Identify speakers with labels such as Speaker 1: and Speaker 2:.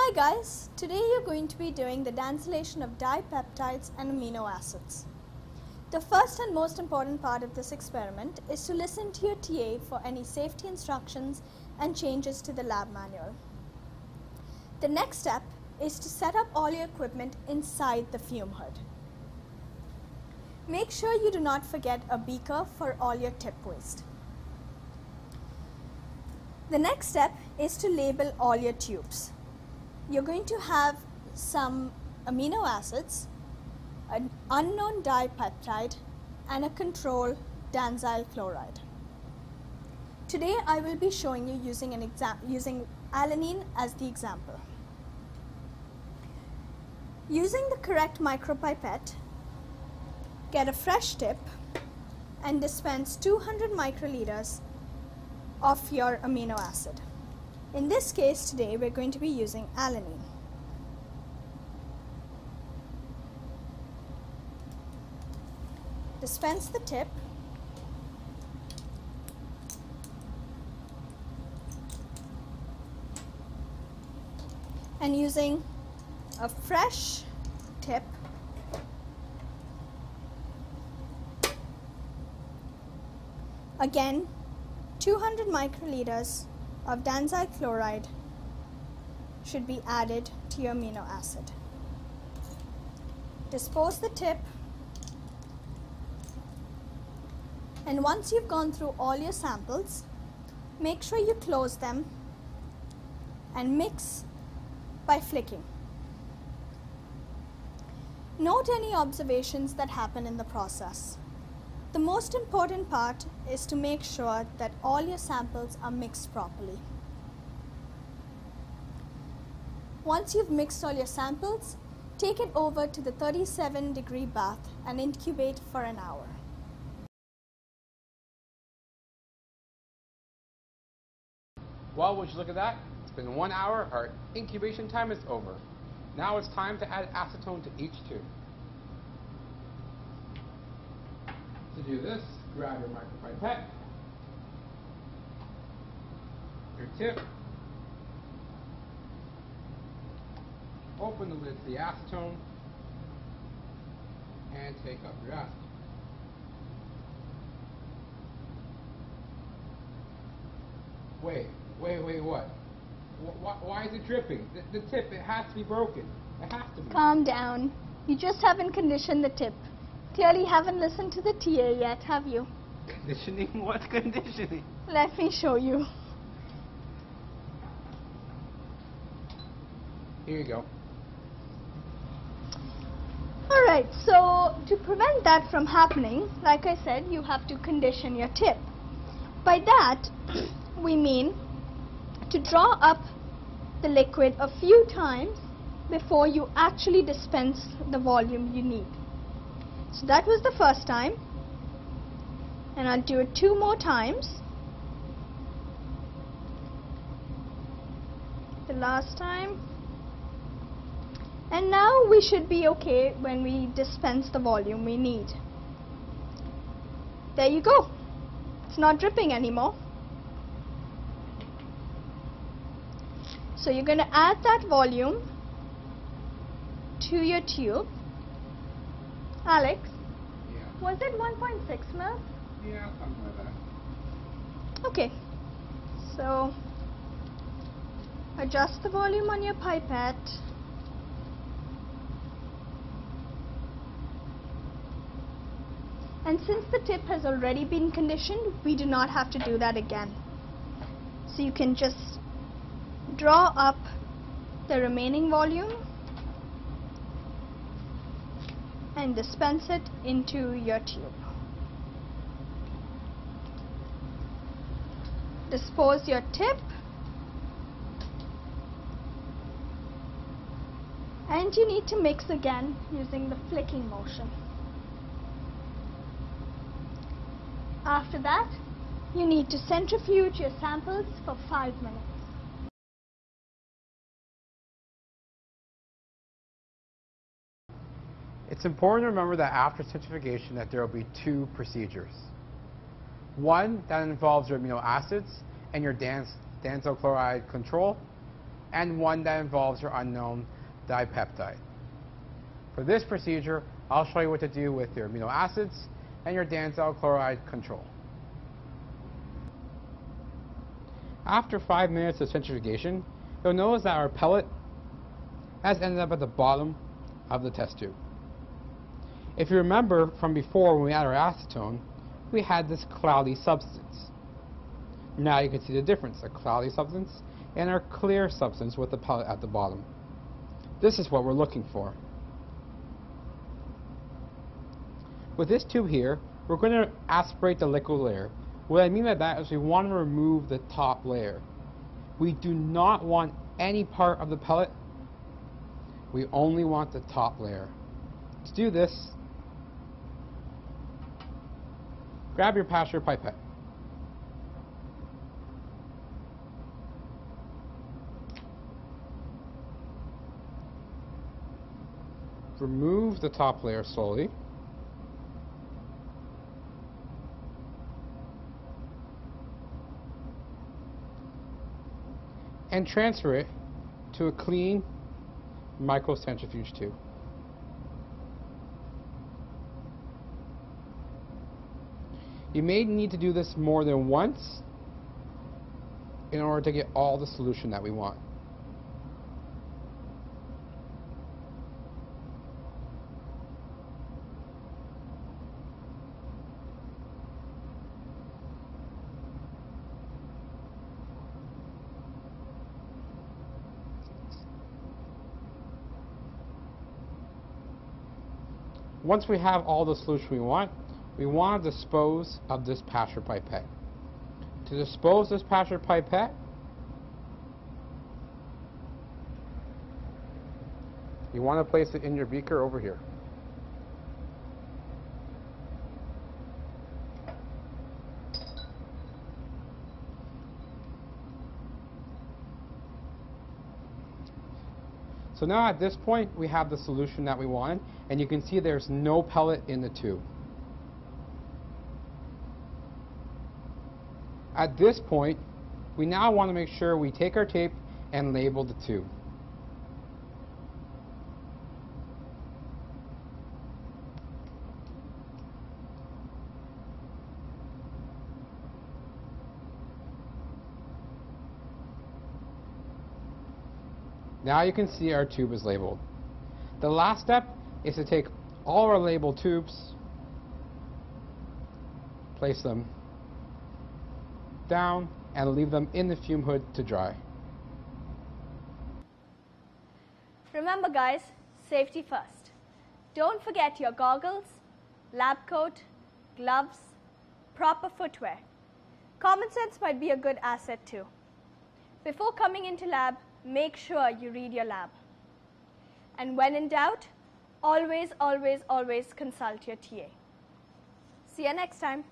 Speaker 1: Hi guys, today you're going to be doing the danzylation of dipeptides and amino acids. The first and most important part of this experiment is to listen to your TA for any safety instructions and changes to the lab manual. The next step is to set up all your equipment inside the fume hood. Make sure you do not forget a beaker for all your tip waste. The next step is to label all your tubes. You're going to have some amino acids, an unknown dipeptide, and a control dansyl chloride. Today I will be showing you using alanine as the example. Using the correct micropipette, get a fresh tip and dispense 200 microliters of your amino acid. In this case today we're going to be using alanine. Dispense the tip and using a fresh tip again 200 microliters of dansyl chloride should be added to your amino acid. Dispose the tip, and once you've gone through all your samples, make sure you close them and mix by flicking. Note any observations that happen in the process. The most important part is to make sure that all your samples are mixed properly. Once you've mixed all your samples, take it over to the 37-degree bath and incubate for an hour.
Speaker 2: Well, would you look at that? It's been 1 hour, our incubation time is over. Now it's time to add acetone to each tube. To do this, grab your micropipette, your tip, open the lid to the acetone, and take up your acetone. Wait, what? Why is it dripping? The tip, it has to be broken. It has to be.
Speaker 1: Calm down. You just haven't conditioned the tip. Clearly haven't listened to the TA yet, have you?
Speaker 2: Conditioning? What's conditioning?
Speaker 1: Let me show you.
Speaker 2: Here you go.
Speaker 1: Alright, so to prevent that from happening, like I said, you have to condition your tip. By that, we mean to draw up the liquid a few times before you actually dispense the volume you need. So that was the first time, and I'll do it 2 more times. The last time. And now we should be okay when we dispense the volume we need. There you go. It's not dripping anymore. So you're going to add that volume to your tube. Alex,
Speaker 2: Yeah.
Speaker 1: was it 1.6 ml?
Speaker 2: Yeah, something like that.
Speaker 1: Okay, so adjust the volume on your pipette. And since the tip has already been conditioned, we do not have to do that again. So you can just draw up the remaining volume and dispense it into your tube. Dispose your tip and you need to mix again using the flicking motion. After that, you need to centrifuge your samples for 5 minutes.
Speaker 2: It's important to remember that after centrifugation that there will be 2 procedures. One that involves your amino acids and your dansyl chloride control, and one that involves your unknown dipeptide. For this procedure, I'll show you what to do with your amino acids and your Dansyl chloride control. After 5 minutes of centrifugation, you'll notice that our pellet has ended up at the bottom of the test tube. If you remember from before when we had our acetone, we had this cloudy substance. Now you can see the difference, a cloudy substance and our clear substance with the pellet at the bottom. This is what we're looking for. With this tube here, we're going to aspirate the liquid layer. What I mean by that is we want to remove the top layer. We do not want any part of the pellet. We only want the top layer. To do this, grab your pasture pipette. Remove the top layer slowly. And transfer it to a clean microcentrifuge tube. You may need to do this more than once in order to get all the solution that we want. Once we have all the solution we want to dispose of this pasture pipette. To dispose this pasture pipette, you want to place it in your beaker over here. So now at this point we have the solution that we wanted, and you can see there's no pellet in the tube. At this point, we now want to make sure we take our tape and label the tube. Now you can see our tube is labeled. The last step is to take all our labeled tubes, place them down, and leave them in the fume hood to dry.
Speaker 1: Remember guys, safety first. Don't forget your goggles, lab coat, gloves, proper footwear. Common sense might be a good asset too. Before coming into lab, make sure you read your lab. And when in doubt, always, always, always consult your TA. See you next time.